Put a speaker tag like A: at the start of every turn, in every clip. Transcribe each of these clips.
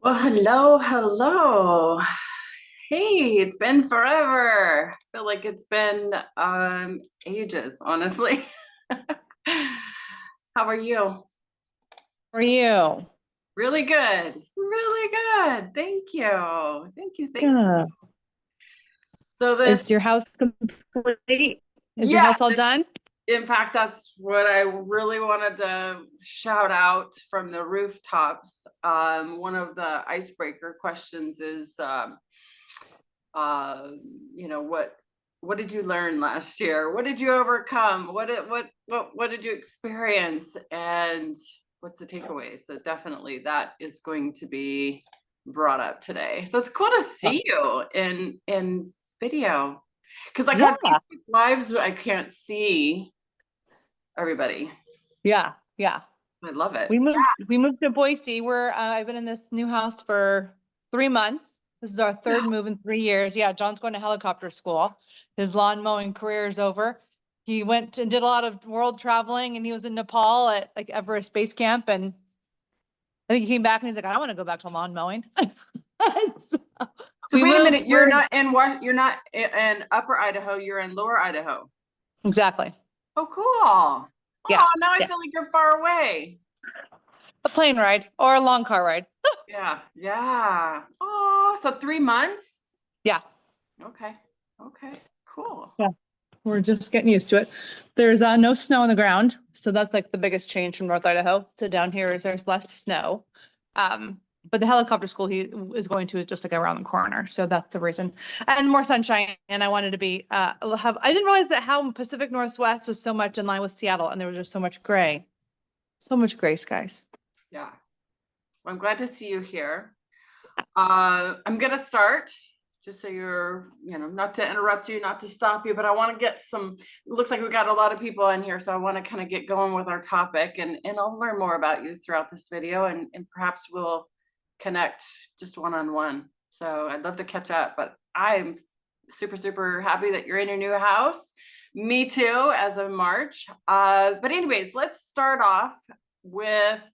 A: Well, hello, hello. Hey, it's been forever. I feel like it's been ages, honestly. How are you?
B: For you.
A: Really good. Really good. Thank you. Thank you. Thank you.
B: Yeah.
A: So
B: Is
A: this,
B: your house complete? Is your
A: yeah,
B: house all done?
A: in fact, that's what I really wanted to shout out from the rooftops. One of the icebreaker questions is uh, what did you learn last year? What did you overcome? What did you experience? And what's the takeaway? So definitely that is going to be brought up today. So it's cool to
B: Oh,
A: see you in video. Because like on
B: yeah.
A: Facebook Lives, I can't see everybody.
B: Yeah. Yeah.
A: I love it.
B: We moved to Boise. I've been in this new house for 3 months. This is our third move in 3 years. Yeah, John's going to helicopter school. His lawn mowing career is over. He went and did a lot of world traveling, and he was in Nepal at like Everest Base Camp. And I think he came back and he's like, I want to go back to lawn mowing. So
A: So
B: we
A: wait a
B: moved.
A: minute, you're
B: We're
A: not in what? You're not in Upper Idaho. You're in Lower Idaho.
B: exactly.
A: Oh, cool.
B: Yeah.
A: Oh, now I
B: Yeah.
A: feel like you're far away.
B: A plane ride or a long car ride.
A: Yeah, yeah. Oh, so 3 months?
B: Yeah.
A: Okay, okay, cool.
B: Yeah. We're just getting used to it. There's no snow on the ground. So that's like the biggest change from North Idaho to down here is there's less snow. But the helicopter school he is going to is just like around the corner. So that's the reason. And more sunshine. And I wanted to be I didn't realize that how Pacific Northwest was so much in line with Seattle and there was just so much gray. So much gray skies.
A: Yeah, well, I'm glad to see you here. I'm gonna start, just so you're, not to interrupt you, not to stop you, but I want to get some, it looks like we got a lot of people in here, so I want to kind of get going with our topic and I'll learn more about you throughout this video and perhaps we'll connect just one-on-one. So I'd love to catch up, but I'm super, super happy that you're in your new house. Me too, as of March. But anyways, let's start off with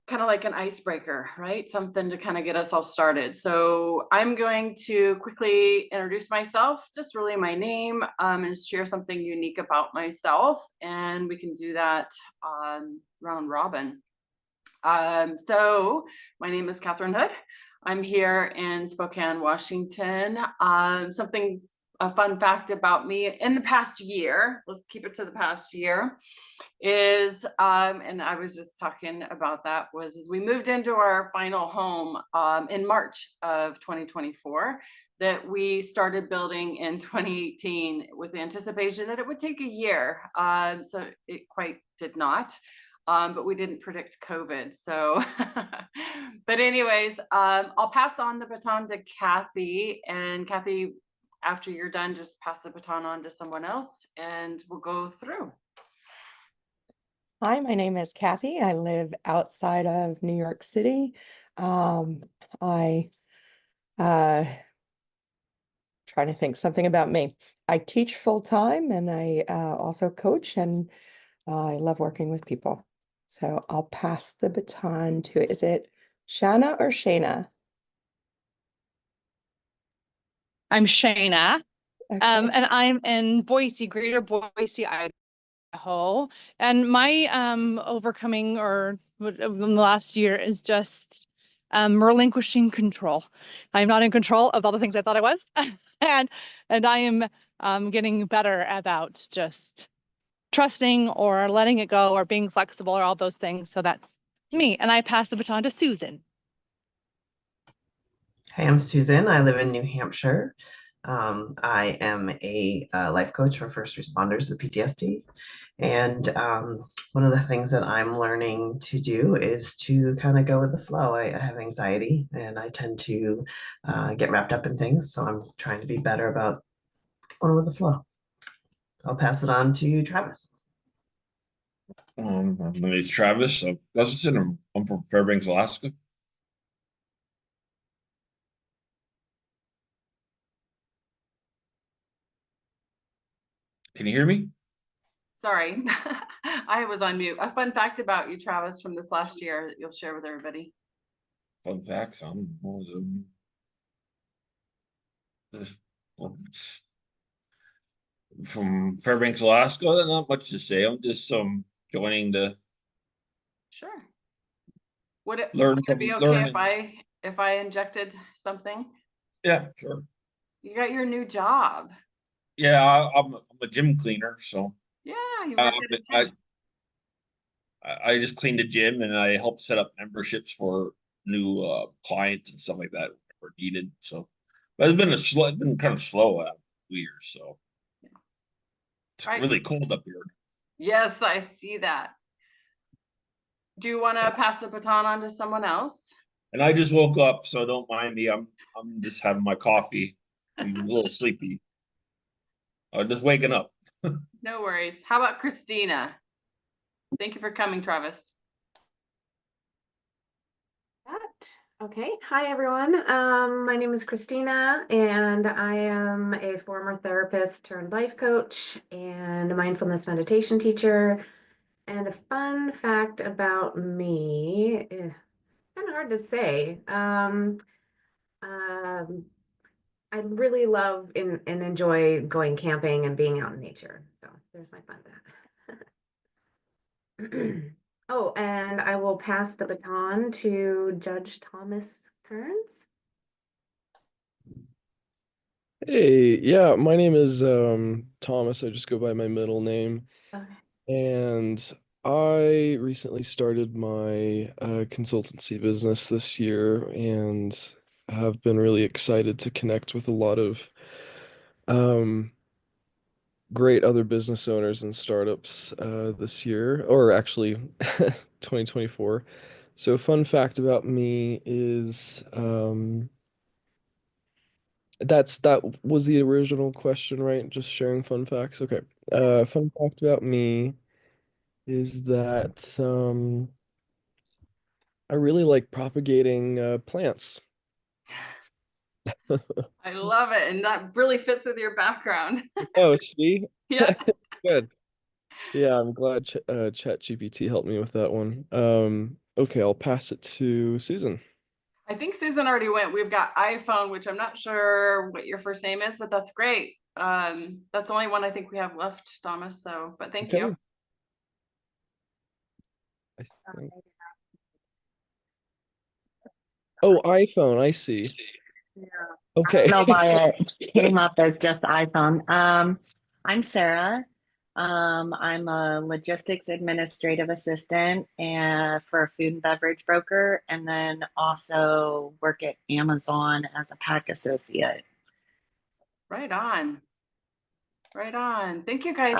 A: kind of like an icebreaker, right? Something to kind of get us all started. So I'm going to quickly introduce myself, just really my name, and share something unique about myself. And we can do that round robin. So my name is Katherine Hood. I'm here in Spokane, Washington. A fun fact about me in the past year, let's keep it to the past year, is and I was just talking about that, was as we moved into our final home in March of 2024, that we started building in 2018 with the anticipation that it would take a year. So it quite did not. But we didn't predict COVID. So, but anyways, I'll pass on the baton to Kathy. And Kathy, after you're done, just pass the baton on to someone else and we'll go through.
C: Hi, my name is Kathy. I live outside of New York City. I trying to think something about me. I teach full time and I also coach and I love working with people. So I'll pass the baton to, is it Shanna or Shayna?
B: I'm Shayna.
C: Okay.
B: And I'm in Boise, Greater Boise, Idaho. And my overcoming or in the last year is just relinquishing control. I'm not in control of all the things I thought I was, and I am getting better about just trusting or letting it go or being flexible or all those things. So that's me. And I pass the baton to Susan.
D: Hey, I'm Susan. I live in New Hampshire. I am a life coach for first responders with PTSD. And one of the things that I'm learning to do is to kind of go with the flow. I have anxiety and I tend to get wrapped up in things. So I'm trying to be better about going with the flow. I'll pass it on to Travis.
E: My name is Travis. I'm from Fairbanks, Alaska. Can you hear me?
A: Sorry, I was on mute. A fun fact about you, Travis, from this last year that you'll share with everybody.
E: fun facts. What was just from Fairbanks, Alaska. Not much to say. I'm just joining the
A: Sure. Would it
E: learn from
A: be okay
E: learning.
A: if I injected something?
E: Yeah, sure.
A: You got your new job.
E: Yeah, I'm a gym cleaner, so
A: Yeah, you work at a
E: I
A: gym.
E: I just cleaned the gym and I helped set up memberships for new clients and stuff like that were needed. So, but it's been kind of slow 2 years. So it's
A: All right.
E: really cold up here.
A: Yes, I see that. Do you want to pass the baton on to someone else?
E: And I just woke up, so don't mind me. I'm just having my coffee. I'm a little sleepy. Just waking up.
A: No worries. How about Christina? Thank you for coming, Travis.
F: Okay. Hi, everyone. My name is Christina, and I am a former therapist turned life coach and a mindfulness meditation teacher. And a fun fact about me is kind of hard to say. I really love and enjoy going camping and being out in nature. So there's my fun fact. Oh, and I will pass the baton to Judge Thomas Kearns.
G: Hey, yeah, my name is Thomas. I just go by my middle name.
F: Okay.
G: And I recently started my consultancy business this year and have been really excited to connect with a lot of um, great other business owners and startups this year, or actually 2024. So, fun fact about me is that was the original question, right? Just sharing fun facts. Okay. Fun fact about me is that I really like propagating plants.
A: I love it. And that really fits with your background.
G: Oh, see?
A: Yeah.
G: Good. Yeah, I'm glad ChatGPT helped me with that one. Okay, I'll pass it to Susan.
A: I think Susan already went. We've got iPhone, which I'm not sure what your first name is, but that's great. That's the only one I think we have left, Thomas. So, but thank you.
G: Okay. I think. Oh, iPhone, I see.
H: Yeah.
G: Okay.
H: I don't know why it came up as just iPhone. I'm Sarah. I'm a logistics administrative assistant and for a food and beverage broker, and then also work at Amazon as a pack associate.
A: Right on. Right on. Thank you guys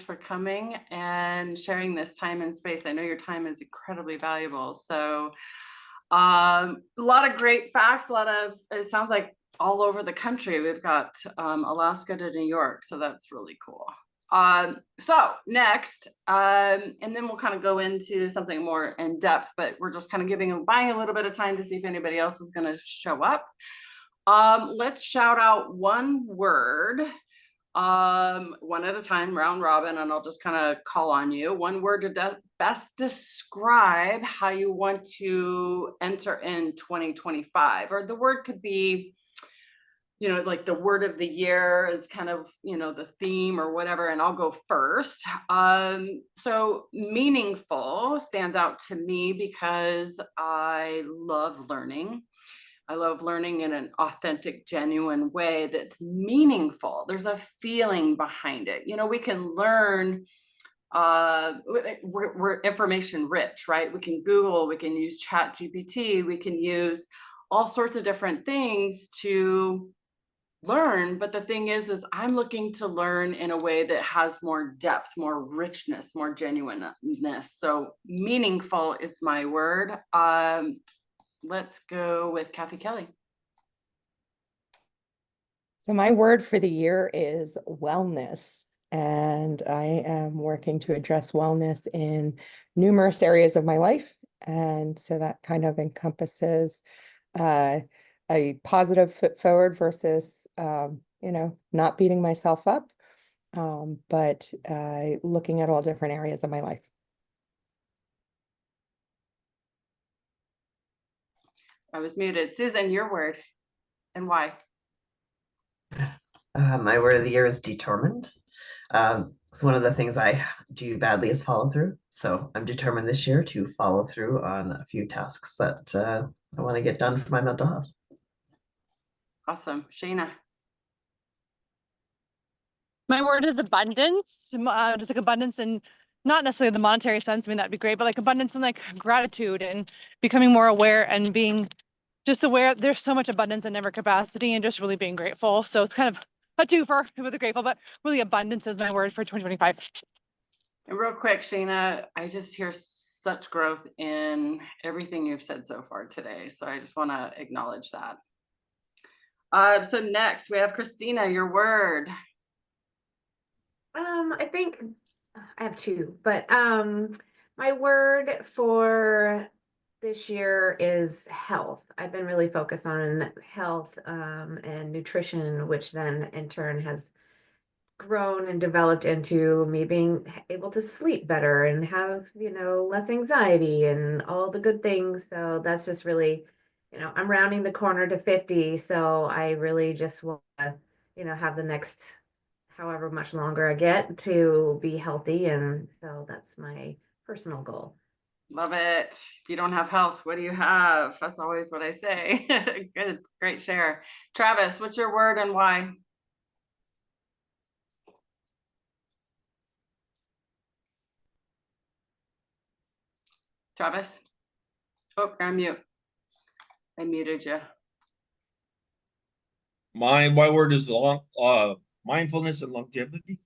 A: for coming and sharing this time and space. I know your time is incredibly valuable. So a lot of great facts, it sounds like all over the country. We've got Alaska to New York. So that's really cool. So next, and then we'll kind of go into something more in depth, but we're just kind of buying a little bit of time to see if anybody else is going to show up. Let's shout out one word, one at a time, round robin, and I'll just kind of call on you. One word to best describe how you want to enter in 2025, or the word could be, like the word of the year is kind of, the theme or whatever, and I'll go first. So meaningful stands out to me because I love learning. I love learning in an authentic, genuine way that's meaningful. There's a feeling behind it. We can learn, we're information rich, right? We can Google, we can use ChatGPT, we can use all sorts of different things to learn. But the thing is I'm looking to learn in a way that has more depth, more richness, more genuineness. So meaningful is my word. Let's go with Kathy Kelly.
C: So my word for the year is wellness, and I am working to address wellness in numerous areas of my life. And so that kind of encompasses a positive foot forward versus, not beating myself up, but looking at all different areas of my life.
A: I was muted. Susan, your word and why?
D: My word of the year is determined. So one of the things I do badly is follow through. So I'm determined this year to follow through on a few tasks that I want to get done for my mental health.
A: Awesome. Shayna.
B: My word is abundance, just like abundance in not necessarily the monetary sense. I mean, that'd be great, but like abundance and like gratitude and becoming more aware and being just aware there's so much abundance in every capacity and just really being grateful. So it's kind of a twofer with the grateful, but really abundance is my word for 2025.
A: And real quick, Shayna, I just hear such growth in everything you've said so far today. So I just want to acknowledge that. So next we have Christina, your word.
F: I think I have two, but my word for this year is health. I've been really focused on health and nutrition, which then in turn has grown and developed into me being able to sleep better and have, less anxiety and all the good things. So that's just really, I'm rounding the corner to 50. So I really just want to, have the next however much longer I get to be healthy. And so that's my personal goal.
A: Love it. If you don't have health, what do you have? That's always what I say. Good, great share. Travis, what's your word and why? Travis? Oh, you're on mute. I muted you.
E: My word is mindfulness and longevity.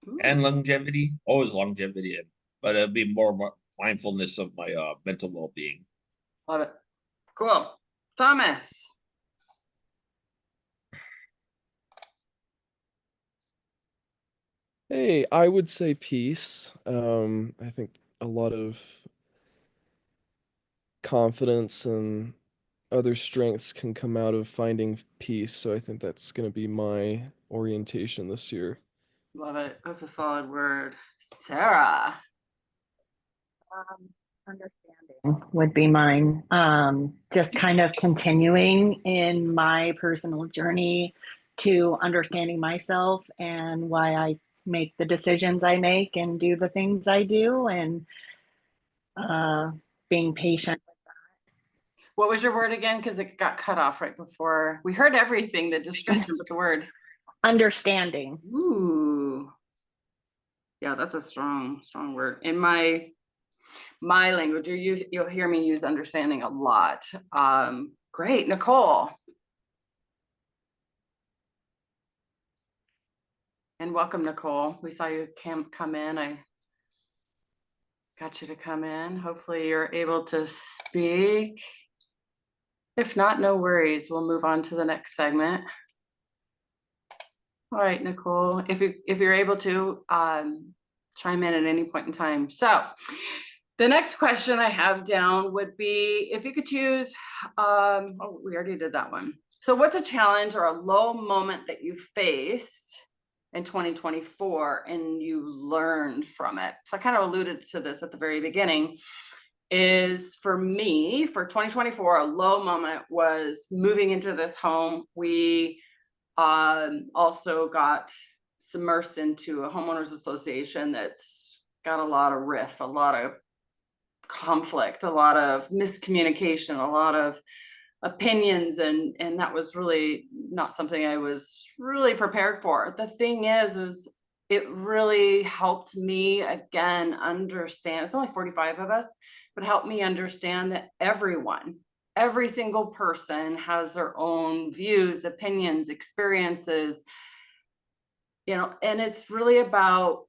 A: Ooh,
E: And longevity, always longevity, but it'd be more mindfulness of my mental well-being.
A: love it. Cool. Thomas.
G: Hey, I would say peace. I think a lot of confidence and other strengths can come out of finding peace. So I think that's going to be my orientation this year.
A: Love it. That's a solid word. Sarah.
H: Understanding would be mine. Just kind of continuing in my personal journey to understanding myself and why I make the decisions I make and do the things I do, and being patient.
A: What was your word again? Because it got cut off right before. We heard everything, the description, but the word.
H: Understanding.
A: Ooh. Yeah, that's a strong word. In my language, you'll hear me use understanding a lot. Great. Nicole. And welcome, Nicole. We saw you come in. I got you to come in. Hopefully you're able to speak. If not, no worries. We'll move on to the next segment. All right, Nicole, if you're able to chime in at any point in time. So the next question I have down would be if you could choose, oh, we already did that one. So what's a challenge or a low moment that you faced in 2024 and you learned from it? So I kind of alluded to this at the very beginning. Is for me, for 2024, a low moment was moving into this home. We also got submersed into a homeowners association that's got a lot of riff, a lot of conflict, a lot of miscommunication, a lot of opinions, and that was really not something I was really prepared for. The thing is it really helped me again understand, it's only 45 of us, but helped me understand that every single person has their own views, opinions, experiences, and it's really about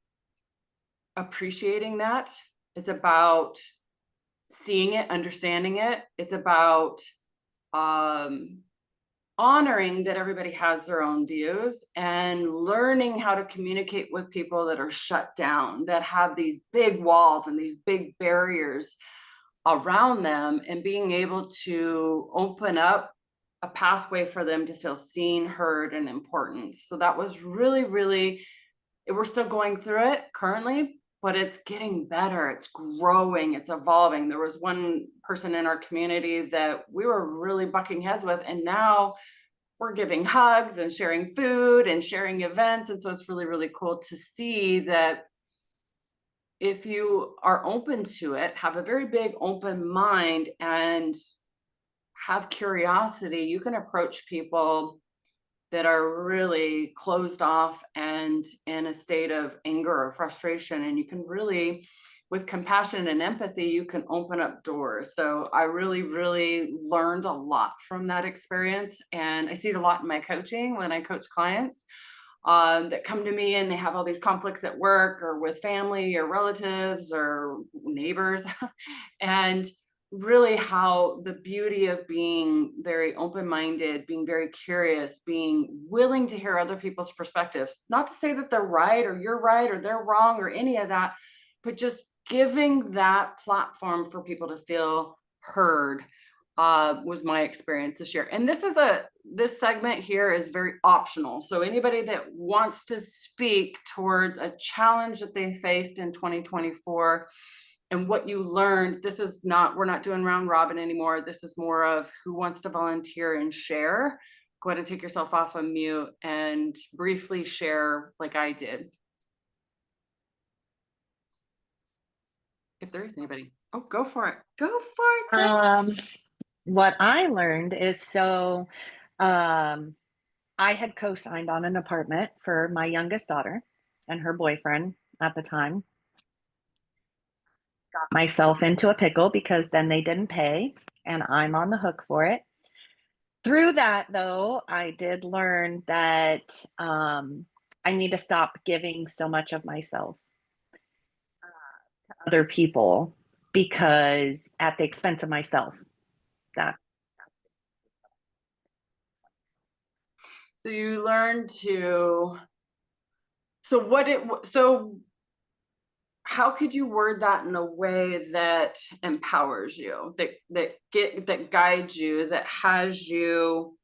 A: appreciating that. It's about seeing it, understanding it. It's about honoring that everybody has their own views and learning how to communicate with people that are shut down, that have these big walls and these big barriers around them, and being able to open up a pathway for them to feel seen, heard, and important. So that was really, really, we're still going through it currently, but it's getting better. It's growing, it's evolving. There was one person in our community that we were really bucking heads with, and now we're giving hugs and sharing food and sharing events. And so it's really, really cool to see that if you are open to it, have a very big open mind and have curiosity, you can approach people that are really closed off and in a state of anger or frustration. And you can really, with compassion and empathy, you can open up doors. So I really, really learned a lot from that experience. And I see it a lot in my coaching when I coach clients that come to me and they have all these conflicts at work or with family or relatives or neighbors. And really how the beauty of being very open-minded, being very curious, being willing to hear other people's perspectives, not to say that they're right or you're right or they're wrong or any of that, but just giving that platform for people to feel heard was my experience this year. And this segment here is very optional. So anybody that wants to speak towards a challenge that they faced in 2024 and what you learned, we're not doing round robin anymore. This is more of who wants to volunteer and share. Go ahead and take yourself off of mute and briefly share like I did. If there is anybody. Oh, go for it. Go for it.
H: What I learned is I had co-signed on an apartment for my youngest daughter and her boyfriend at the time. Got myself into a pickle because then they didn't pay and I'm on the hook for it. Through that, though, I did learn that I need to stop giving so much of myself to other people because at the expense of myself.
A: So you learn to, how could you word that in a way that empowers you, that guides you, that has you,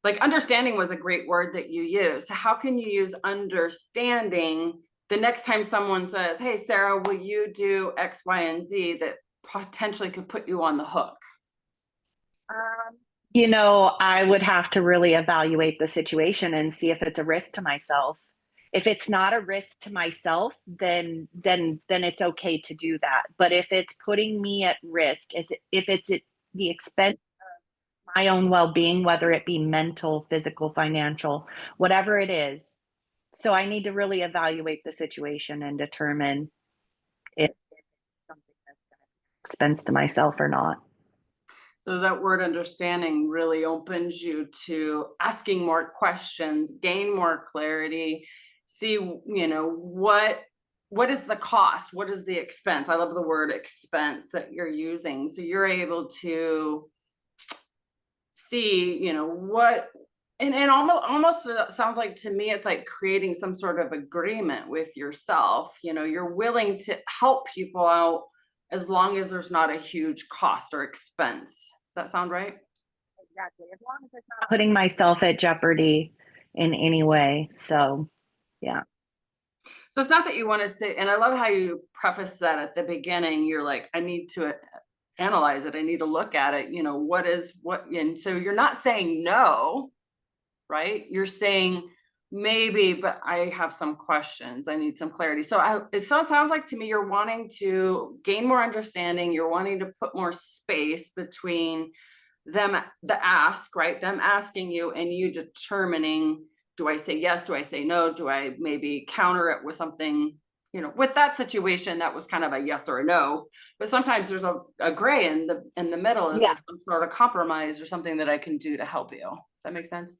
A: like understanding was a great word that you used. So how can you use understanding the next time someone says, hey, Sarah, will you do X, Y, and Z that potentially could put you on the hook?
H: I would have to really evaluate the situation and see if it's a risk to myself. If it's not a risk to myself, then it's okay to do that. But if it's putting me at risk, if it's at the expense of my own well-being, whether it be mental, physical, financial, whatever it is. So I need to really evaluate the situation and determine if it's something that's going to be expense to myself or not.
A: So that word understanding really opens you to asking more questions, gain more clarity, see, what is the cost? What is the expense? I love the word expense that you're using. So you're able to see, and almost sounds like to me, it's like creating some sort of agreement with yourself. You're willing to help people out as long as there's not a huge cost or expense. Does that sound right?
H: Exactly. As long as it's not putting myself at jeopardy in any way. So, yeah.
A: So it's not that you want to say, and I love how you preface that at the beginning. You're like, I need to analyze it. I need to look at it. And so you're not saying no, right? You're saying maybe, but I have some questions. I need some clarity. So it sounds like to me, you're wanting to gain more understanding. You're wanting to put more space between them, the ask, right? Them asking you and you determining, do I say yes? Do I say no? Do I maybe counter it with something, with that situation that was kind of a yes or a no, but sometimes there's a gray in the middle. Is there some sort of compromise or something that I can do to help you? Does that make sense?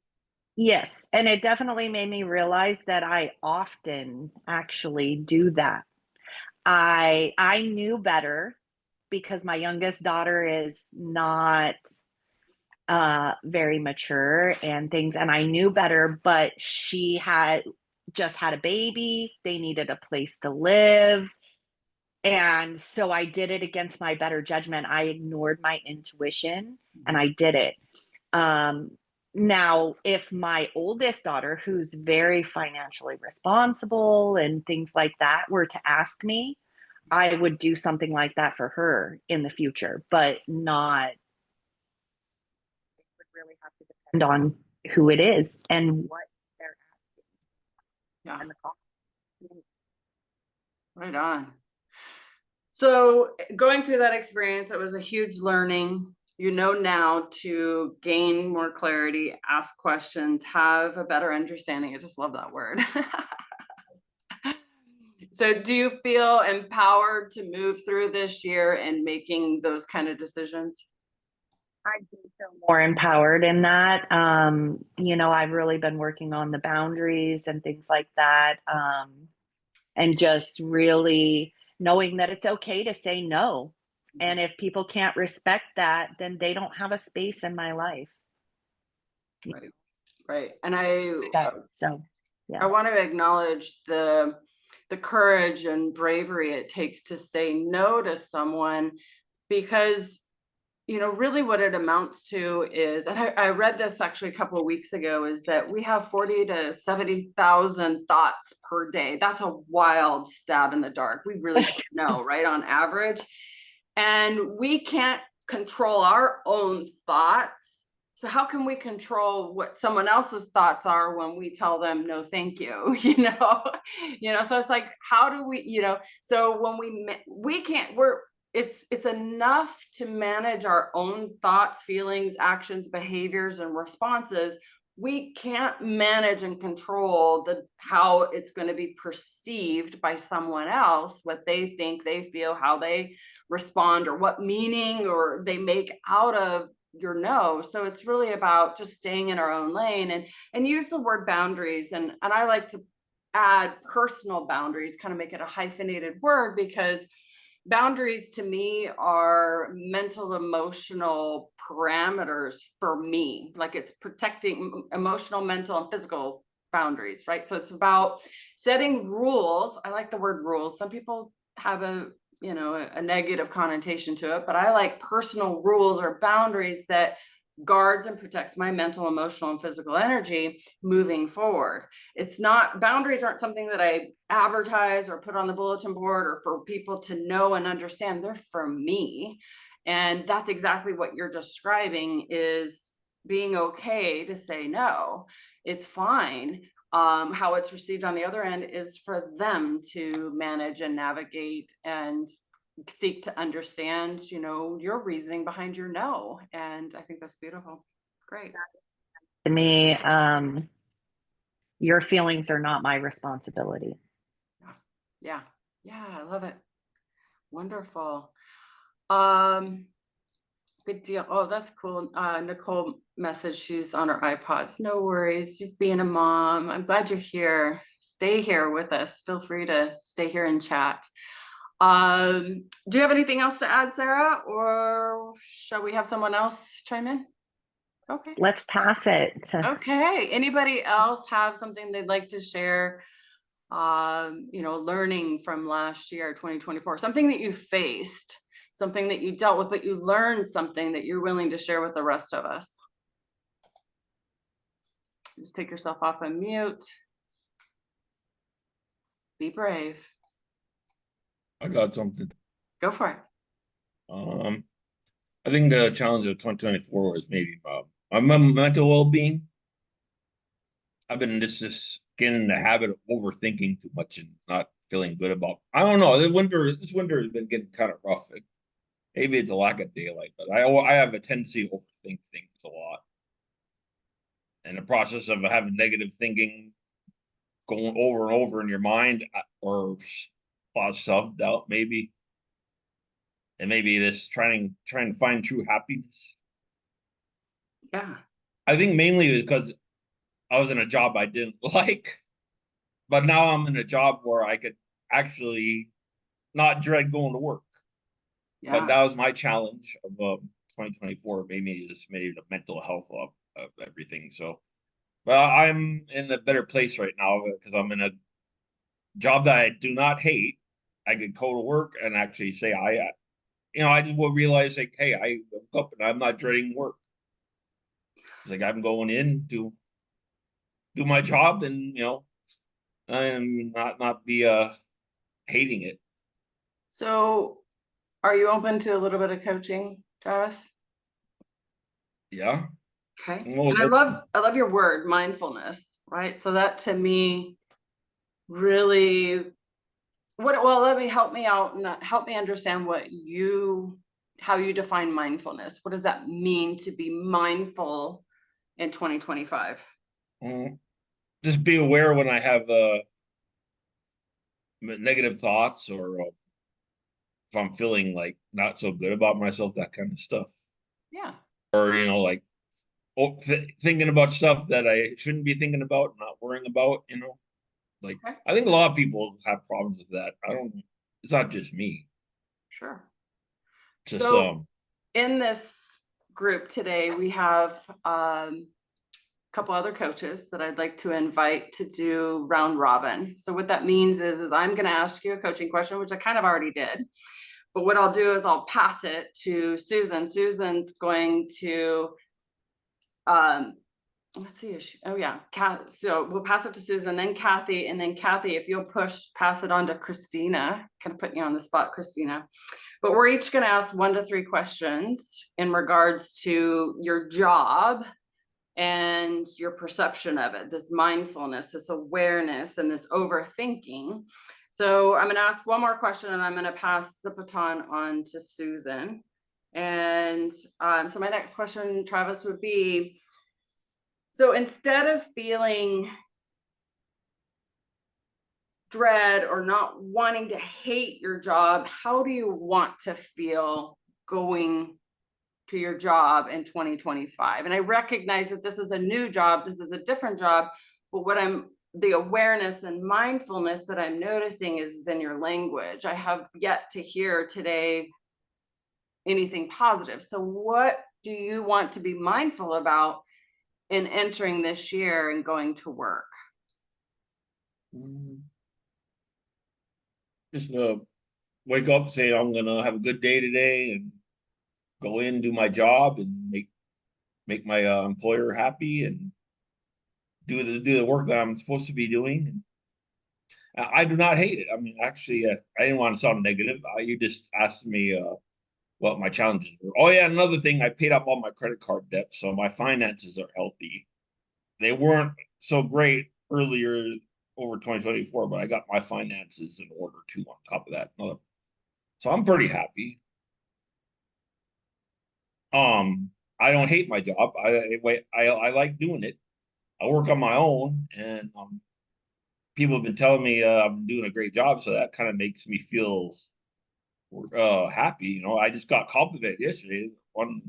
H: Yes. And it definitely made me realize that I often actually do that. I knew better because my youngest daughter is not very mature and things, and I knew better, but she had just had a baby. They needed a place to live. And so I did it against my better judgment. I ignored my intuition and I did it. Now, if my oldest daughter, who's very financially responsible and things like that, were to ask me, I would do something like that for her in the future, but not, it would really have to depend on who it is and what they're
A: Yeah,
H: and the cost.
A: right on. So going through that experience, it was a huge learning. You know now to gain more clarity, ask questions, have a better understanding. I just love that word. So do you feel empowered to move through this year and making those kind of decisions?
H: I do feel more empowered in that. You know, I've really been working on the boundaries and things like that. And just really knowing that it's okay to say no. And if people can't respect that, then they don't have a space in my life.
A: Right, right. And
H: So,
A: I
H: yeah.
A: want to acknowledge the courage and bravery it takes to say no to someone, because you know really what it amounts to is, and I read this actually a couple of weeks ago, is that we have 40 to 70,000 thoughts per day. That's a wild stab in the dark. We really don't know, right, on average. And we can't control our own thoughts. So how can we control what someone else's thoughts are when we tell them no thank you? So it's like, how do we, so when we can't, it's enough to manage our own thoughts, feelings, actions, behaviors, and responses. We can't manage and control how it's going to be perceived by someone else, what they think, they feel, how they respond, or what meaning or they make out of your no. So it's really about just staying in our own lane, and use the word boundaries. And I like to add personal boundaries, kind of make it a hyphenated word, because boundaries to me are mental, emotional parameters for me. Like it's protecting emotional, mental, and physical boundaries, right? So it's about setting rules. I like the word rules. Some people have a negative connotation to it, but I like personal rules or boundaries that guards and protects my mental, emotional, and physical energy moving forward. Boundaries aren't something that I advertise or put on the bulletin board or for people to know and understand. They're for me. And that's exactly what you're describing, is being okay to say no. It's fine. How it's received on the other end is for them to manage and navigate and seek to understand, your reasoning behind your no. And I think that's beautiful. Great.
H: To me, your feelings are not my responsibility.
A: Yeah. I love it. Wonderful. Good deal. Oh, that's cool. Nicole messaged she's on her iPods. No worries. She's being a mom. I'm glad you're here. Stay here with us. Feel free to stay here and chat. Do you have anything else to add, Sarah, or shall we have someone else chime in? Okay.
H: Let's pass it.
A: Okay. Anybody else have something they'd like to share? Learning from last year, 2024, something that you faced, something that you dealt with, but you learned something that you're willing to share with the rest of us. Just take yourself off of mute. Be brave.
E: I got something.
A: Go for it.
E: I think the challenge of 2024 was maybe my mental well-being. I've been just getting in the habit of overthinking too much and not feeling good about. I don't know. This winter has been getting kind of rough. Maybe it's a lack of daylight, but I have a tendency to overthink things a lot. And the process of having negative thinking going over and over in your mind, or a lot of self-doubt maybe. And maybe this trying to find true happiness.
A: Yeah.
E: I think mainly because I was in a job I didn't like, but now I'm in a job where I could actually not dread going to work.
A: Yeah.
E: But that was my challenge of 2024. Maybe just made the mental health of everything. So, but I'm in a better place right now because I'm in a job that I do not hate. I could go to work and actually say I just will realize like, hey, I woke up and I'm not dreading work. It's like I'm going in to do my job and and not be hating it.
A: So are you open to a little bit of coaching, Travis?
E: Yeah.
A: Okay.
E: I'm always
A: And I love your word, mindfulness, right? So that to me really let me help me out and help me understand how you define mindfulness. What does that mean to be mindful in 2025?
E: Just be aware when I have negative thoughts, or if I'm feeling like not so good about myself, that kind of stuff.
A: Yeah.
E: Or, like thinking about stuff that I shouldn't be thinking about, not worrying about, like
A: Okay.
E: I think a lot of people have problems with that. It's not just me.
A: Sure.
E: Just
A: So in this group today, we have a couple other coaches that I'd like to invite to do round robin. So what that means is I'm going to ask you a coaching question, which I kind of already did. But what I'll do is I'll pass it to Susan. Susan's going to, let's see. Oh yeah, so we'll pass it to Susan, then Kathy, and then Kathy, if you'll pass it on to Christina. Kind of putting you on the spot, Christina. But we're each going to ask 1 to 3 questions in regards to your job and your perception of it, this mindfulness, this awareness, and this overthinking. So I'm going to ask one more question, and I'm going to pass the baton on to Susan. And so my next question, Travis, would be, so instead of feeling dread or not wanting to hate your job, how do you want to feel going to your job in 2025? And I recognize that this is a new job, this is a different job, but the awareness and mindfulness that I'm noticing is in your language. I have yet to hear today anything positive. So what do you want to be mindful about in entering this year and going to work?
E: just wake up, say I'm gonna have a good day today, and go in, do my job, and make my employer happy, and do the work that I'm supposed to be doing. And I do not hate it. I mean, actually, I didn't want to sound negative. You just asked me what my challenges were. Oh yeah, another thing, I paid off all my credit card debt, so my finances are healthy. They weren't so great earlier over 2024, but I got my finances in order too on top of that. So I'm pretty happy. I don't hate my job. I like doing it. I work on my own, and people have been telling me I'm doing a great job, so that kind of makes me feel happy. I just got complimented yesterday. One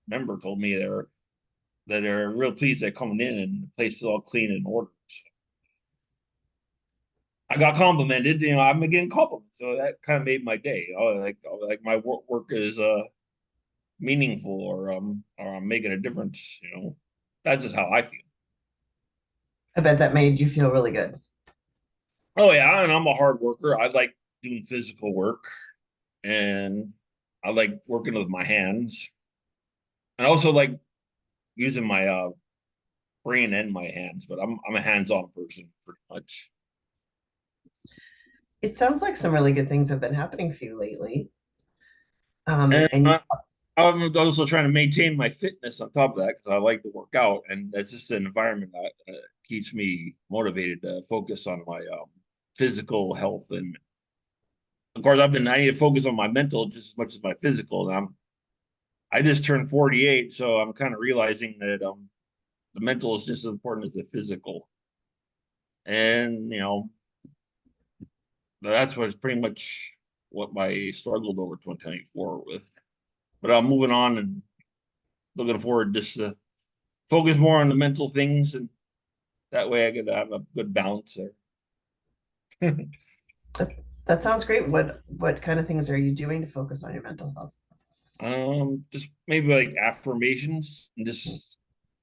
E: member told me they're real pleased they're coming in and the place is all clean and ordered. So I got complimented. I'm getting compliments, so that kind of made my day. Like my work is meaningful, or I'm making a difference. That's just how I feel.
D: I bet that made you feel really good.
E: Oh yeah, and I'm a hard worker. I like doing physical work, and I like working with my hands. I also like using my brain and my hands, but I'm a hands-on person pretty much.
D: It sounds like some really good things have been happening for you lately.
E: And
D: And
E: I'm also trying to maintain my fitness on top of that, because I like to work out, and that's just an environment that keeps me motivated to focus on my physical health. And of course, I need to focus on my mental just as much as my physical. And I just turned 48, so I'm kind of realizing that the mental is just as important as the physical. And that's what's pretty much what I struggled over 2024 with. But I'm moving on and looking forward just to focus more on the mental things, and that way I get to have a good balance there.
D: that sounds great. What kind of things are you doing to focus on your mental health?
E: Just maybe like affirmations, and just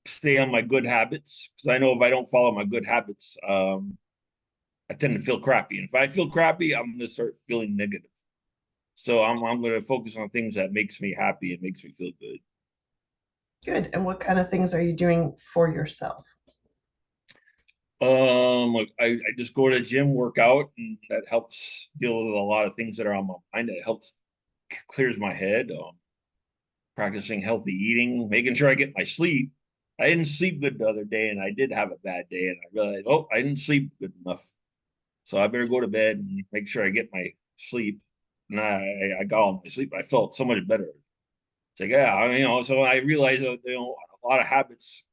E: stay on my good habits, because I know if I don't follow my good habits, I tend to feel crappy. And if I feel crappy, I'm going to start feeling negative. So I'm going to focus on things that makes me happy and makes me feel good.
D: Good. And what kind of things are you doing for yourself?
E: Like I just go to the gym, work out, and that helps deal with a lot of things that are on my mind. It helps clears my head. Practicing healthy eating, making sure I get my sleep. I didn't sleep good the other day, and I did have a bad day, and I realized, oh, I didn't sleep good enough. So I better go to bed and make sure I get my sleep. And I got all my sleep. I felt so much better. It's like, yeah, so I realized that, a lot of habits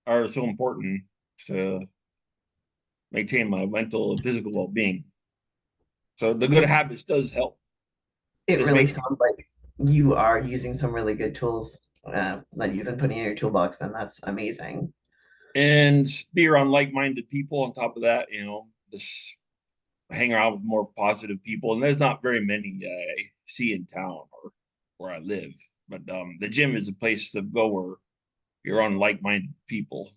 E: are so important to maintain my mental and physical well-being. So the good habits does help.
D: It
E: Just
D: really
E: make
D: sounds like you are using some really good tools that you've been putting in your toolbox, and that's amazing.
E: and be around like-minded people on top of that, just hang around with more positive people. And there's not very many I see in town or where I live. But the gym is a place to go where you're on like-minded people.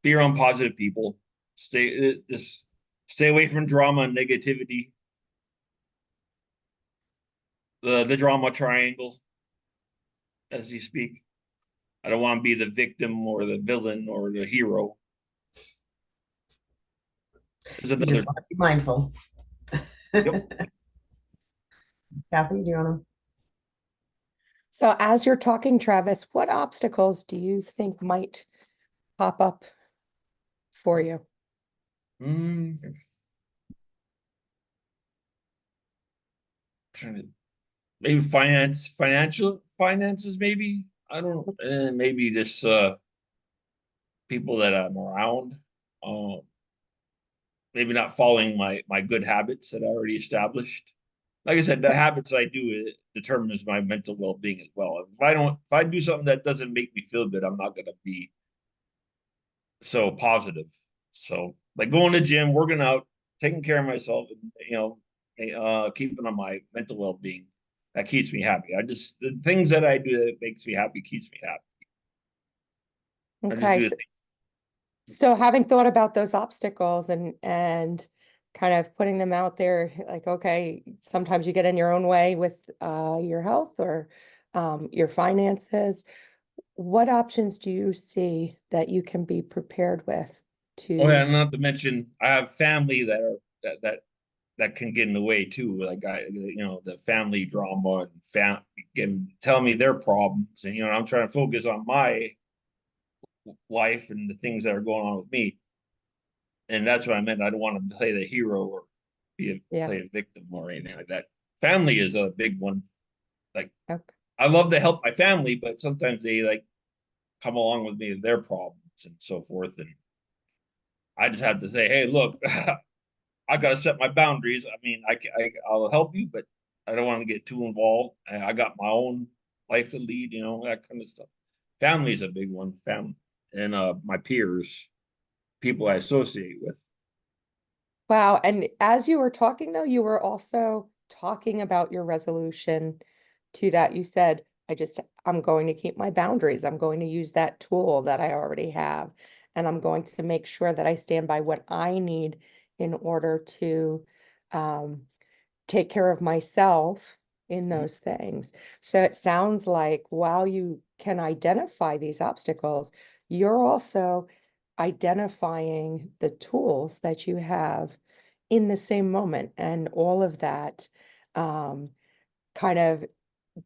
E: Be around positive people. Just stay away from drama and negativity. The drama triangle, as you speak. I don't want to be the victim or the villain or the hero. There's
D: You
E: another.
D: just want to be mindful.
E: Yep.
D: Kathy, do you want to?
C: So as you're talking, Travis, what obstacles do you think might pop up for you?
E: Trying to maybe financial finances, maybe. I don't maybe this people that I'm around. Um, maybe not following my good habits that I already established. Like I said, the habits I do it determines my mental well-being as well. If I do something that doesn't make me feel good, I'm not gonna be so positive. So like going to the gym, working out, taking care of myself, and keeping on my mental well-being, that keeps me happy. The things that I do that makes me happy keeps me happy. I just
C: Okay,
E: do it.
C: so having thought about those obstacles and kind of putting them out there, like, okay, sometimes you get in your own way with your health or your finances. What options do you see that you can be prepared with
E: Oh yeah,
C: to,
E: not to mention I have family that are that can get in the way too. Like the family drama and tell me their problems, and I'm trying to focus on my life and the things that are going on with me. And that's what I meant. I don't want to play the hero or
C: yeah,
E: play a victim or anything like that. Family is a big one. Like
C: okay.
E: I love to help my family, but sometimes they like come along with me with their problems and so forth. And I just have to say, hey, look, I got to set my boundaries. I mean, I'll help you, but I don't want to get too involved. I got my own life to lead, that kind of stuff. Family is a big one. Family and my peers, people I associate with.
C: Wow. And as you were talking, though, you were also talking about your resolution to that. You said, I'm going to keep my boundaries. I'm going to use that tool that I already have. And I'm going to make sure that I stand by what I need in order to um, take care of myself in those things. So it sounds like while you can identify these obstacles, you're also identifying the tools that you have in the same moment. And all of that kind of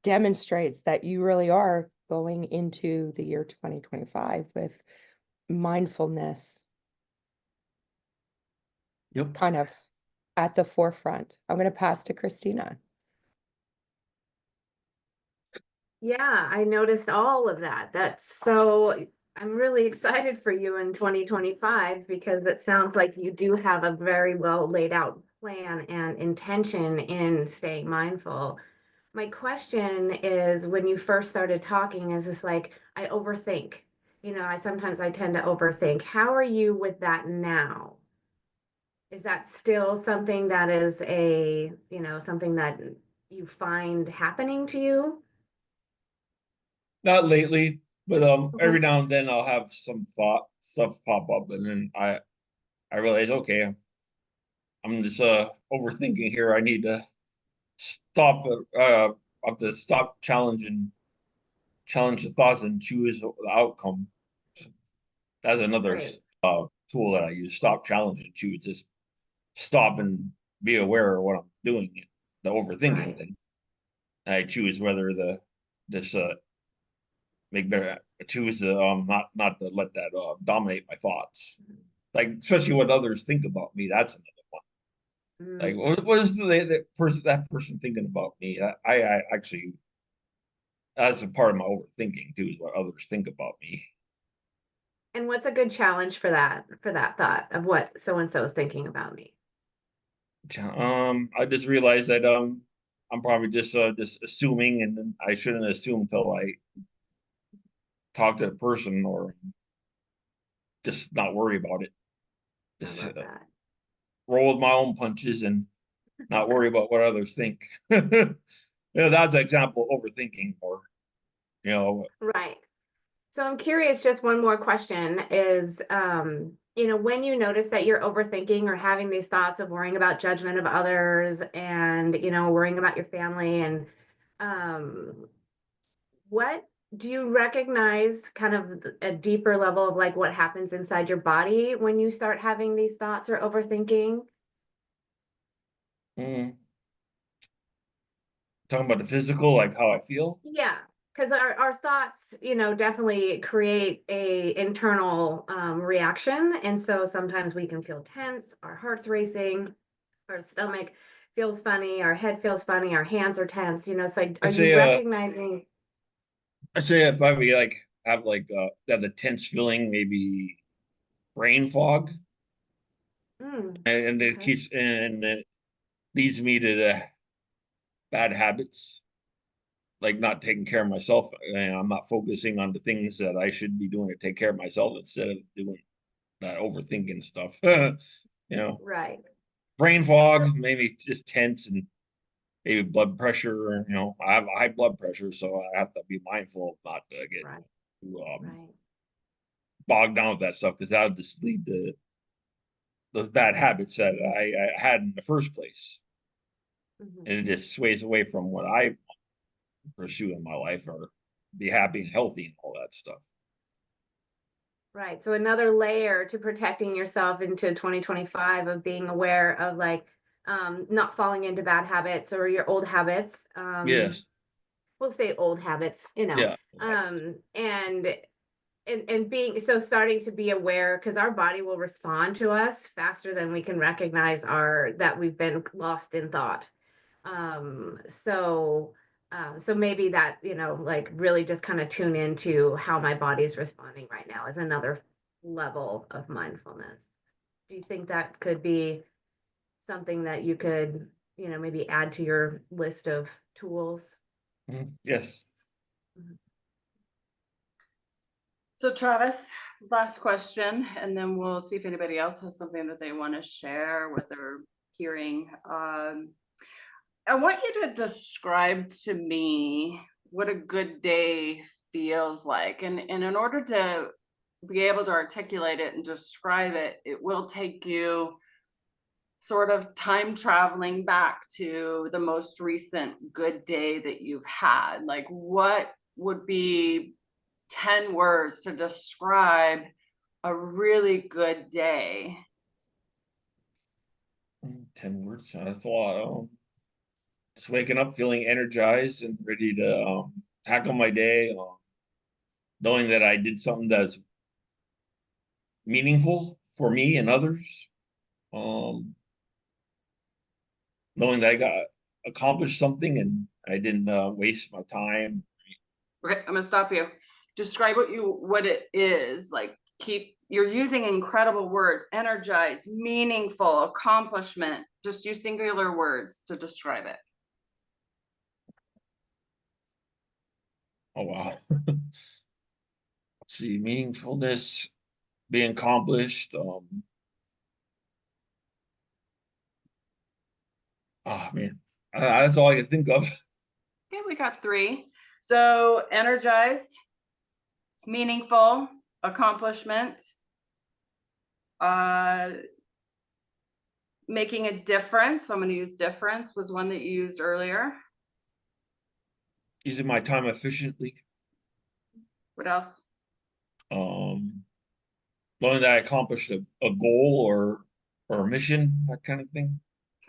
C: demonstrates that you really are going into the year 2025 with mindfulness
E: Yep.
C: kind of at the forefront. I'm going to pass to Christina.
F: Yeah, I noticed all of that. I'm really excited for you in 2025 because it sounds like you do have a very well laid out plan and intention in staying mindful. My question is when you first started talking, is this like I overthink? I tend to overthink. How are you with that now? Is that still something that is something that you find happening to you?
E: Not lately, but
F: Okay.
E: every now and then I'll have some thought stuff pop up, and then I realize, okay, I'm just overthinking here. I need to stop. I have to stop challenge the thoughts and choose the outcome. That's another
F: Great.
E: tool that I use. Stop, challenge, and choose. Just stop and be aware of what I'm doing. The overthinking
F: Right.
E: thing. And I choose whether this make better choose to not to let that dominate my thoughts. Like especially what others think about me. That's another one. Like
F: Mm.
E: what is that person thinking about me? I actually that's a part of my overthinking too, is what others think about me.
F: And what's a good challenge for that thought of what so and so is thinking about me?
E: I just realized that I'm probably just assuming, and then I shouldn't assume until I talk to the person, or just not worry about it.
F: I
E: Just
F: love that.
E: roll with my own punches and not worry about what others think. That's an example of overthinking, or you know,
F: Right. So I'm curious, just one more question is, when you notice that you're overthinking or having these thoughts of worrying about judgment of others and, worrying about your family and, um, what do you recognize kind of a deeper level of like what happens inside your body when you start having these thoughts or overthinking?
E: mm, talking about the physical, like how I feel.
F: Yeah, because our thoughts, definitely create a internal reaction, and so sometimes we can feel tense, our heart's racing, our stomach feels funny, our head feels funny, our hands are tense. So
E: I
F: are you
E: say,
F: recognizing?
E: I probably like have the tense feeling, maybe brain fog,
F: Mm,
E: and it
F: okay,
E: keeps and it leads me to the bad habits, like not taking care of myself, and I'm not focusing on the things that I should be doing to take care of myself instead of doing that overthinking stuff. You know,
F: right.
E: brain
F: So,
E: fog, maybe just tense, and maybe blood pressure. I have high blood pressure, so I have to be mindful not to get
F: right,
E: too,
F: right.
E: bogged down with that stuff, because that would just lead to those bad habits that I had in the first place,
F: Mhm.
E: and it just sways away from what I pursue in my life, or be happy and healthy and all that stuff.
F: Right. So another layer to protecting yourself into 2025 of being aware of like not falling into bad habits or your old habits.
E: Yes.
F: We'll say old habits,
E: Yeah.
F: and being so starting to be aware because our body will respond to us faster than we can recognize our that we've been lost in thought. So maybe that, like really just kind of tune into how my body's responding right now is another level of mindfulness. Do you think that could be something that you could, maybe add to your list of tools?
E: Yes.
F: Mhm.
A: So Travis, last question, and then we'll see if anybody else has something that they want to share, what they're hearing. I want you to describe to me what a good day feels like. And in order to be able to articulate it and describe it, it will take you sort of time traveling back to the most recent good day that you've had. Like, what would be 10 words to describe a really good day?
E: 10 words. That's a lot. Just waking up feeling energized and ready to tackle my day, knowing that I did something that's meaningful for me and others. Um, Knowing that I got accomplished something and I didn't waste my time.
A: Okay, I'm gonna stop you. Describe what it is. Like, you're using incredible words: energize, meaningful, accomplishment. Just use singular words to describe it.
E: Oh wow. Let's see, meaningfulness, being accomplished. Oh man, that's all I can think of.
A: Okay, we got 3. So energized, meaningful, accomplishment, uh, making a difference. So I'm going to use difference was one that you used earlier.
E: Using my time efficiently.
A: What else?
E: Um, knowing that I accomplished a goal or a mission, that kind of thing.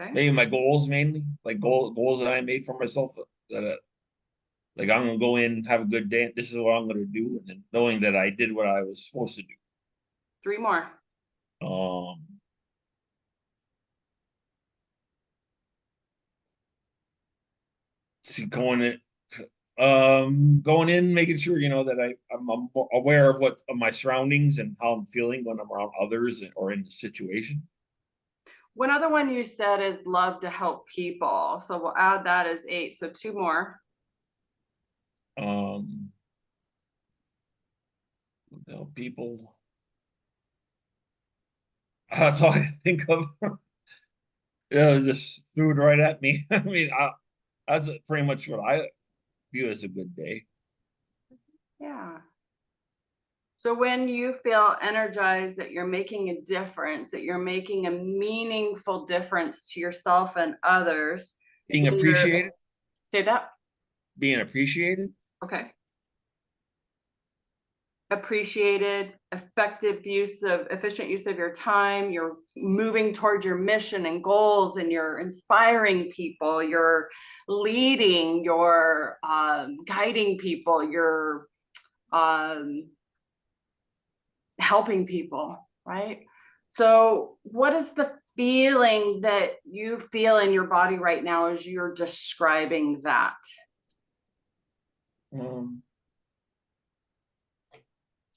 A: Okay.
E: Maybe my goals mainly, like goals that I made for myself that like I'm gonna go in, have a good day. This is what I'm gonna do, and then knowing that I did what I was supposed to do.
A: 3 more.
E: See, going in, making sure that I'm aware of of my surroundings and how I'm feeling when I'm around others or in the situation.
A: One other one you said is love to help people. So we'll add that as 8. So 2 more.
E: Help people. That's all I think of. Yeah, just threw it right at me. I mean, that's pretty much what I view as a good day.
A: Yeah. So when you feel energized that you're making a difference, that you're making a meaningful difference to yourself and others.
E: Being appreciated.
A: Say that.
E: Being appreciated.
A: Okay. Appreciated, efficient use of your time, you're moving towards your mission and goals, and you're inspiring people, you're leading, you're guiding people, you're helping people, right? So what is the feeling that you feel in your body right now as you're describing that?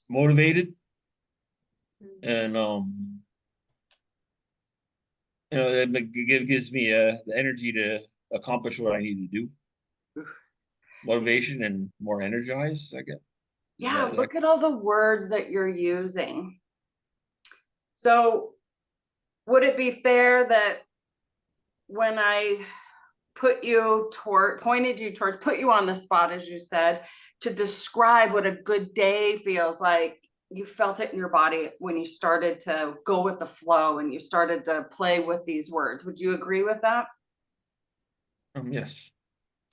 E: Motivated, and it gives me the energy to accomplish what I need to do. Motivation and more energized, I guess.
A: Yeah, look at all the words that you're using. So would it be fair that when I put you on the spot, as you said, to describe what a good day feels like, you felt it in your body when you started to go with the flow and you started to play with these words? Would you agree with that?
E: Yes.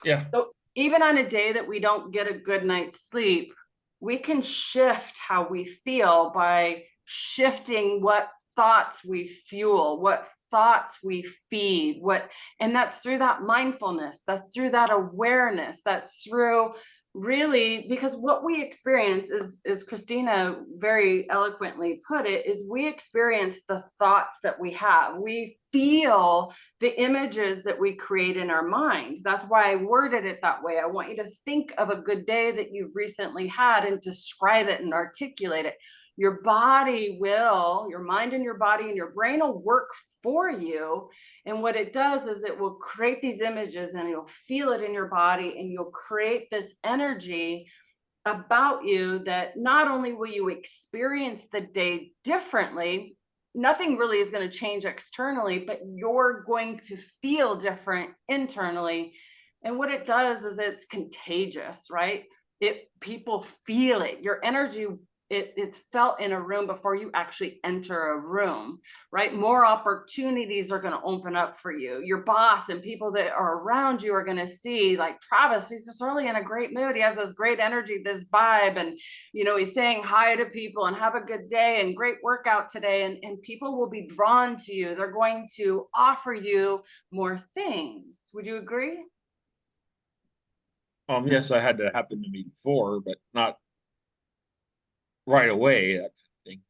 E: Yeah.
A: So even on a day that we don't get a good night's sleep, we can shift how we feel by shifting what thoughts we fuel, what thoughts we feed, and that's through that mindfulness, that's through that awareness, that's through really, because what we experience is Christina very eloquently put it, is we experience the thoughts that we have. We feel the images that we create in our mind. That's why I worded it that way. I want you to think of a good day that you've recently had and describe it and articulate it. Your mind and your body and your brain will work for you. And what it does is it will create these images and you'll feel it in your body, and you'll create this energy about you that not only will you experience the day differently, nothing really is going to change externally, but you're going to feel different internally. And what it does is it's contagious, right? People feel it. Your energy, it's felt in a room before you actually enter a room, right? More opportunities are going to open up for you. Your boss and people that are around you are going to see, like Travis, he's just really in a great mood. He has this great energy, this vibe, and he's saying hi to people and have a good day and great workout today, and people will be drawn to you. They're going to offer you more things. Would you agree?
E: Yes, I had that happen to me before, but not right away, that kind of thing.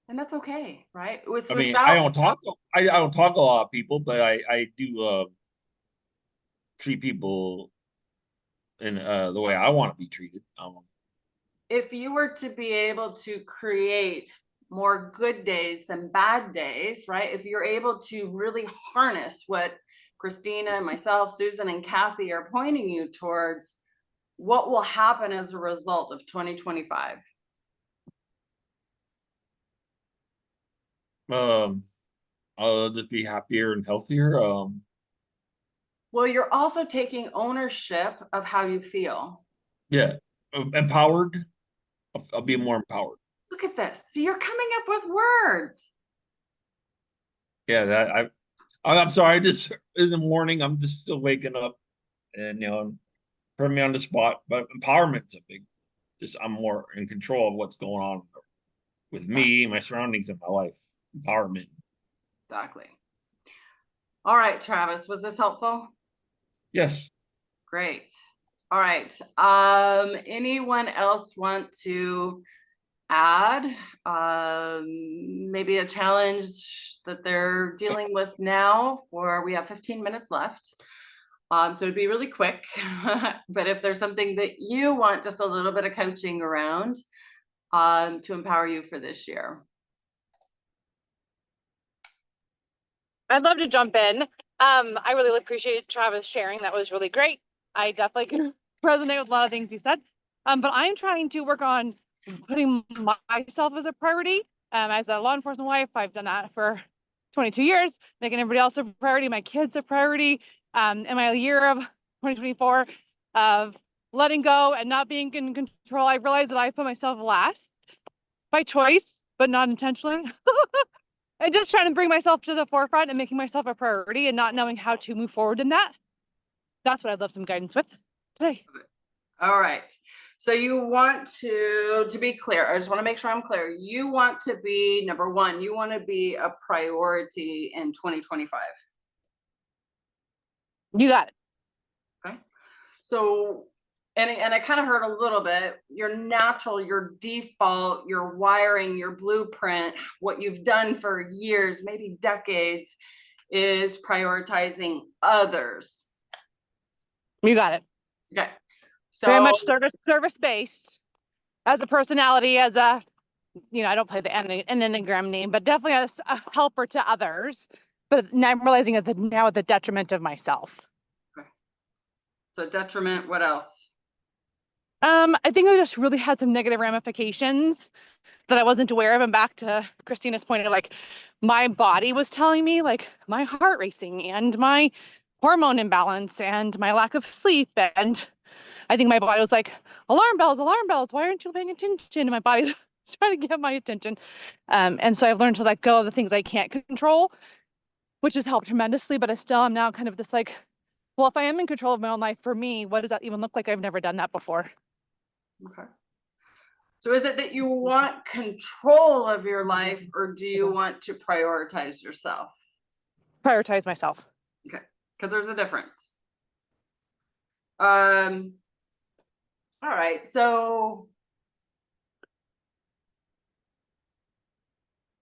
A: And that's okay, right?
E: I mean, I don't talk a lot of people, but I do treat people in the way I want to be treated.
A: If you were to be able to create more good days than bad days, right? If you're able to really harness what Christina, myself, Susan, and Kathy are pointing you towards, what will happen as a result of 2025?
E: I'll just be happier and healthier.
A: Well, you're also taking ownership of how you feel.
E: Yeah, empowered. I'll be more empowered.
A: Look at this. See, you're coming up with words.
E: Yeah, I'm sorry. Just in the morning, I'm just still waking up, and put me on the spot. But empowerment's a big. I'm more in control of what's going on. with me, my surroundings, and my life. Empowerment.
A: Exactly. All right, Travis, was this helpful?
E: Yes.
A: Great. All right. Anyone else want to add maybe a challenge that they're dealing with now? We have 15 minutes left. So it'd be really quick, but if there's something that you want just a little bit of coaching around to empower you for this year.
B: I'd love to jump in. I really appreciated Travis sharing. That was really great. I definitely can resonate with a lot of things he said. But I'm trying to work on putting myself as a priority. As a law enforcement wife, I've done that for 22 years, making everybody else a priority, my kids a priority. In my year of 2024 of letting go and not being in control, I realized that I put myself last by choice, but not intentionally. And just trying to bring myself to the forefront and making myself a priority and not knowing how to move forward in that. That's what I'd love some guidance with today.
A: All right. So you want to be clear, I just want to make sure I'm clear. You want to be, number one, you want to be a priority in 2025.
B: You got it.
A: Okay. So, and I kind of heard a little bit, your natural, your default, your wiring, your blueprint, what you've done for years, maybe decades, is prioritizing others.
B: You got it.
A: Okay. So
B: very much service based as a personality, as a, I don't play the Enneagram name, but definitely as a helper to others. But now I'm realizing it's now at the detriment of myself.
A: Okay. So detriment, what else?
B: I think I just really had some negative ramifications that I wasn't aware of. And back to Christina's point of like, my body was telling me like my heart racing and my hormone imbalance and my lack of sleep. And I think my body was like, alarm bells, why aren't you paying attention? And my body's trying to get my attention. And so I've learned to let go of the things I can't control, which has helped tremendously. But I still am now kind of this like, well, if I am in control of my own life, for me, what does that even look like? I've never done that before.
A: Okay. So is it that you want control of your life, or do you want to prioritize yourself?
B: Prioritize myself.
A: Okay, because there's a difference. All right, so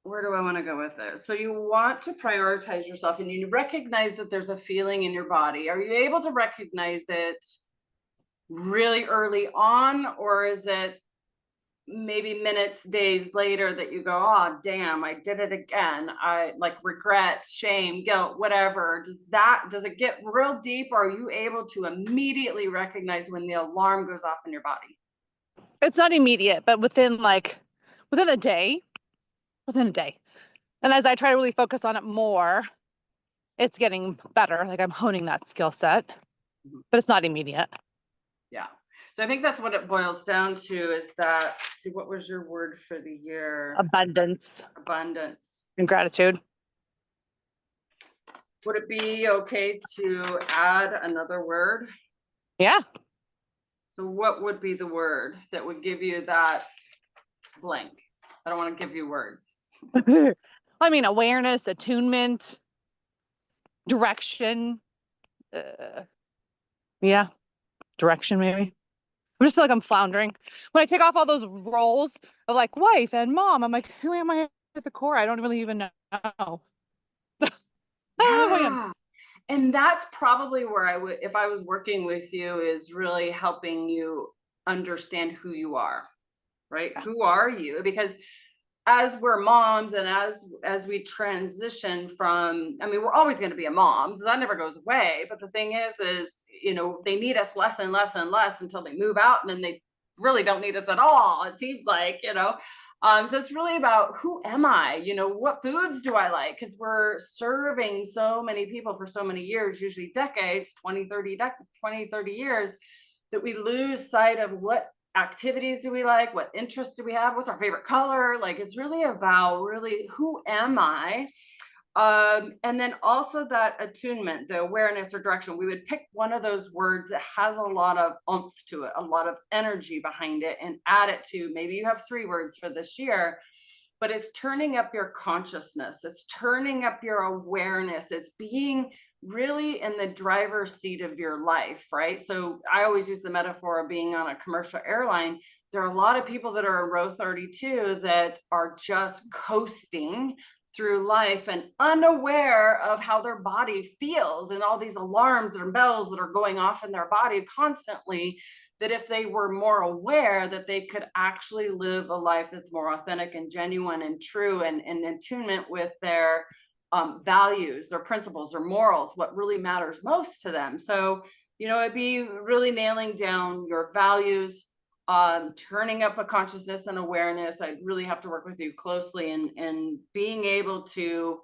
A: where do I want to go with this? So you want to prioritize yourself, and you recognize that there's a feeling in your body. Are you able to recognize it really early on, or is it maybe minutes, days later that you go, oh, damn, I did it again? I like regret, shame, guilt, whatever. Does it get real deep, or are you able to immediately recognize when the alarm goes off in your body?
B: It's not immediate, but within a day. And as I try to really focus on it more, it's getting better. Like I'm honing that skill set, but it's not immediate.
A: Yeah. So I think that's what it boils down to, is that, see, what was your word for the year?
B: Abundance.
A: Abundance.
B: And gratitude.
A: Would it be okay to add another word?
B: Yeah.
A: So what would be the word that would give you that blank? I don't want to give you words.
B: I mean, awareness, attunement, direction. Yeah. Direction, maybe. I just feel like I'm floundering. When I take off all those roles of like wife and mom, I'm like, who am I at the core? I don't really even know.
A: Yeah. And that's probably where I would, if I was working with you, is really helping you understand who you are, right?
B: Yeah.
A: Who are you? Because as we're moms, and as we transition from, I mean, we're always going to be a mom. That never goes away. But the thing is, they need us less and less and less until they move out, and then they really don't need us at all. It seems like, so it's really about, who am I? What foods do I like? Because we're serving so many people for so many years, usually decades, 20, 30 years, that we lose sight of what activities do we like, what interests do we have, what's our favorite color. Like, it's really about who am I? And then also that attunement, the awareness or direction. We would pick one of those words that has a lot of oomph to it, a lot of energy behind it, and add it to, maybe you have 3 words for this year, but it's turning up your consciousness. It's turning up your awareness. It's being really in the driver's seat of your life, right? So I always use the metaphor of being on a commercial airline. There are a lot of people that are in row 32 that are just coasting through life and unaware of how their body feels and all these alarms and bells that are going off in their body constantly, that if they were more aware, that they could actually live a life that's more authentic and genuine and true and in attunement with their values, their principles, their morals, what really matters most to them. So, it'd be really nailing down your values, turning up a consciousness and awareness. I'd really have to work with you closely and being able to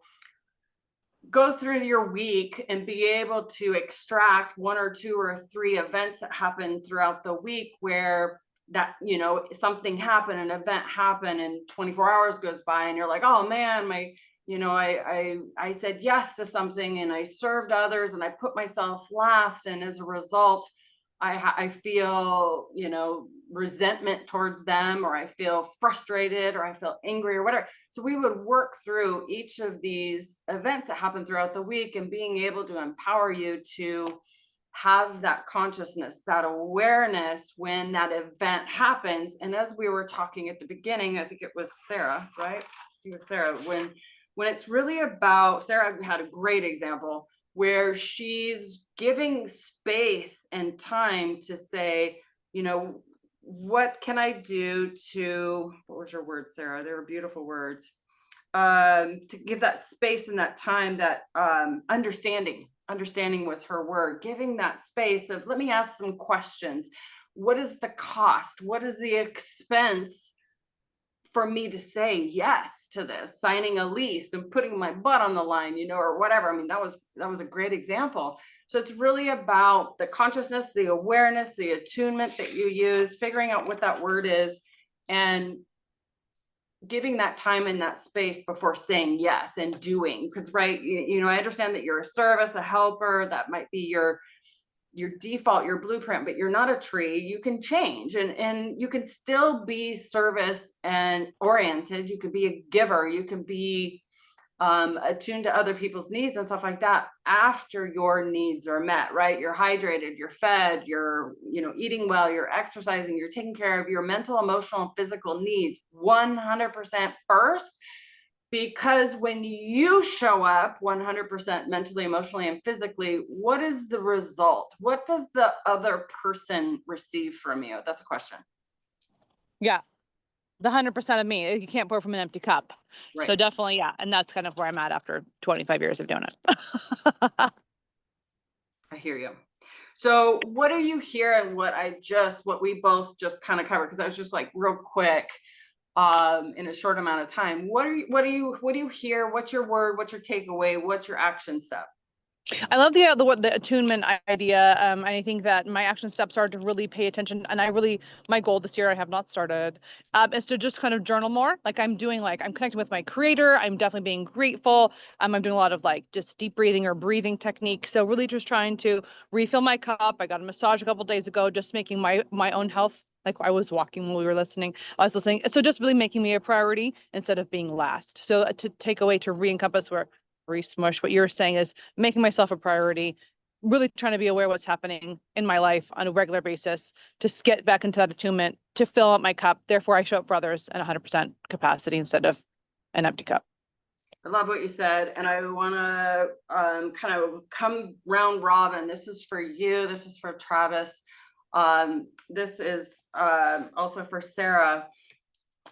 A: go through your week and be able to extract 1 or 2 or 3 events that happen throughout the week where that, something happened, an event happened, and 24 hours goes by and you're like, oh man, I said yes to something and I served others and I put myself last. And as a result, I feel, resentment towards them, or I feel frustrated, or I feel angry, or whatever. So we would work through each of these events that happen throughout the week and being able to empower you to have that consciousness, that awareness when that event happens. And as we were talking at the beginning, I think it was Sarah, right? I think it was Sarah, when it's really about, Sarah had a great example where she's giving space and time to say, what can I do to, what was your word, Sarah? They were beautiful words. To give that space and that time, that understanding was her word, giving that space of, let me ask some questions. What is the cost? What is the expense for me to say yes to this, signing a lease and putting my butt on the line, or whatever. I mean, that was a great example. So it's really about the consciousness, the awareness, the attunement that you use, figuring out what that word is, and giving that time and that space before saying yes and doing. Because, right, I understand that you're a service, a helper, that might be your default, your blueprint, but you're not a tree. You can change and you can still be service and oriented. You could be a giver. You can be attuned to other people's needs and stuff like that after your needs are met, right? You're hydrated, you're fed, you're, eating well, you're exercising, you're taking care of your mental, emotional, and physical needs 100% first. Because when you show up 100% mentally, emotionally, and physically, what is the result? What does the other person receive from you? That's a question.
B: Yeah. The 100% of me, you can't pour from an empty cup.
A: Right.
B: So definitely, yeah. And that's kind of where I'm at after 25 years of doing it.
A: I hear you. So what do you hear and what we both just kind of covered? Because I was just like real quick, in a short amount of time. What do you hear? What's your word? What's your takeaway? What's your action step?
B: I love the attunement idea. And I think that my action steps are to really pay attention. And my goal this year, I have not started, is to just kind of journal more. Like I'm connecting with my creator. I'm definitely being grateful. I'm doing a lot of just deep breathing or breathing techniques. So really just trying to refill my cup. I got a massage a couple of days ago, just making my own health. Like I was walking when we were listening. I was listening. So just really making me a priority instead of being last. So to take away, to re-encompass where re-smush what you're saying is making myself a priority, really trying to be aware of what's happening in my life on a regular basis, to get back into that attunement, to fill up my cup. Therefore, I show up for others in 100% capacity instead of an empty cup.
A: I love what you said. And I want to kind of come round robin. This is for you. This is for Travis. This is also for Sarah.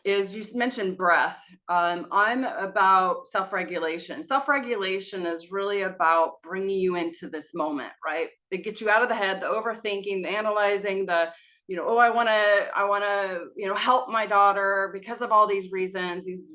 A: Is you mentioned breath. I'm about self-regulation. Self-regulation is really about bringing you into this moment, right? It gets you out of the head, the overthinking, the analyzing, the, I want to, help my daughter because of all these reasons, these,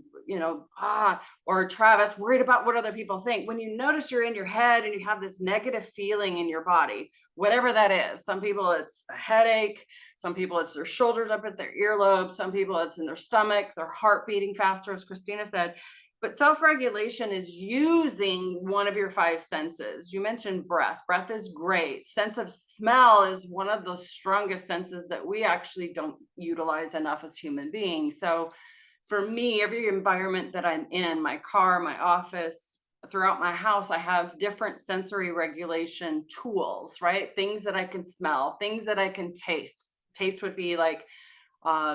A: or Travis worried about what other people think. When you notice you're in your head and you have this negative feeling in your body, whatever that is, some people it's a headache, some people it's their shoulders up at their earlobe, some people it's in their stomach, their heart beating faster, as Christina said. But self-regulation is using one of your 5 senses. You mentioned breath. Breath is great. Sense of smell is one of the strongest senses that we actually don't utilize enough as human beings. So for me, every environment that I'm in, my car, my office, throughout my house, I have different sensory regulation tools, right? Things that I can smell, things that I can taste. Taste would be like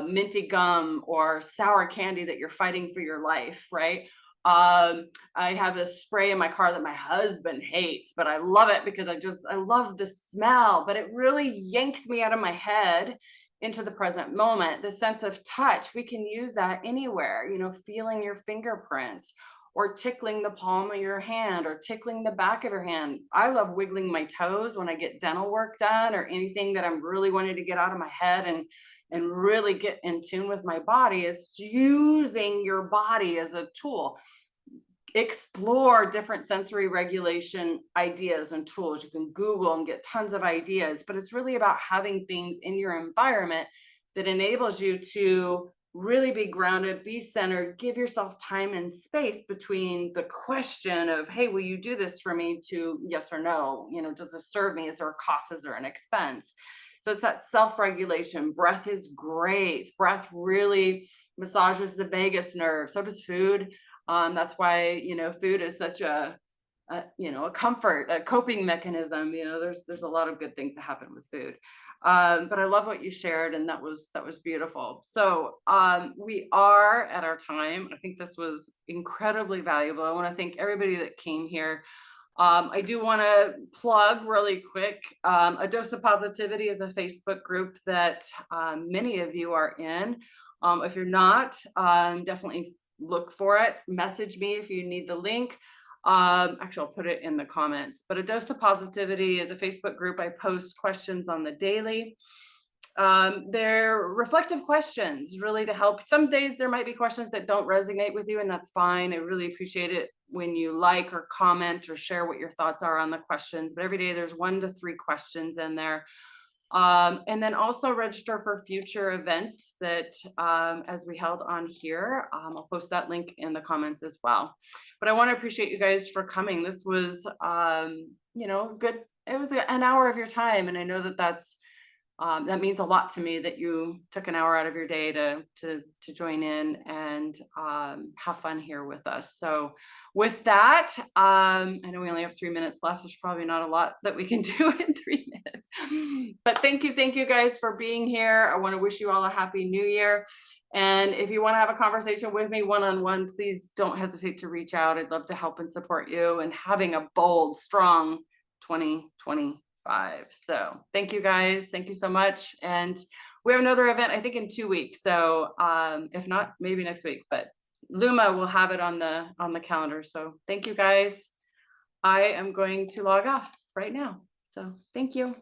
A: minty gum or sour candy that you're fighting for your life, right? I have this spray in my car that my husband hates, but I love it because I love the smell, but it really yanks me out of my head into the present moment. The sense of touch, we can use that anywhere, you know, feeling your fingerprints or tickling the palm of your hand or tickling the back of your hand. I love wiggling my toes when I get dental work done or anything that I'm really wanting to get out of my head and really get in tune with my body, is using your body as a tool. Explore different sensory regulation ideas and tools. You can Google and get tons of ideas, but it's really about having things in your environment that enables you to really be grounded, be centered, give yourself time and space between the question of, hey, will you do this for me, to yes or no, you know, does this serve me? Is there a cost? Is there an expense? So it's that self-regulation. Breath is great. Breath really massages the vagus nerve. So does food. That's why, you know, food is such a comfort, a coping mechanism. You know, there's a lot of good things that happen with food. But I love what you shared, and that was beautiful. So we are at our time. I think this was incredibly valuable. I want to thank everybody that came here. I do want to plug really quick. A Dose of Positivity is a Facebook group that many of you are in. If you're not, definitely look for it. Message me if you need the link. Actually, I'll put it in the comments. But A Dose of Positivity is a Facebook group. I post questions on the daily. They're reflective questions, really to help. Some days there might be questions that don't resonate with you, and that's fine. I really appreciate it when you like or comment or share what your thoughts are on the questions. But every day there's 1 to 3 questions in there. And then also register for future events that as we held on here. I'll post that link in the comments as well. But I want to appreciate you guys for coming. This was, you know, good. It was an hour of your time. And I know that that means a lot to me that you took an hour out of your day to join in and have fun here with us. So with that, I know we only have 3 minutes left. There's probably not a lot that we can do in 3 minutes, but thank you guys for being here. I want to wish you all a happy new year. And if you want to have a conversation with me one-on-one, please don't hesitate to reach out. I'd love to help and support you and having a bold, strong 2025. So thank you guys. Thank you so much. And we have another event, I think, in 2 weeks. So if not, maybe next week, but Luma will have it on the calendar. So thank you guys. I am going to log off right now. So thank you.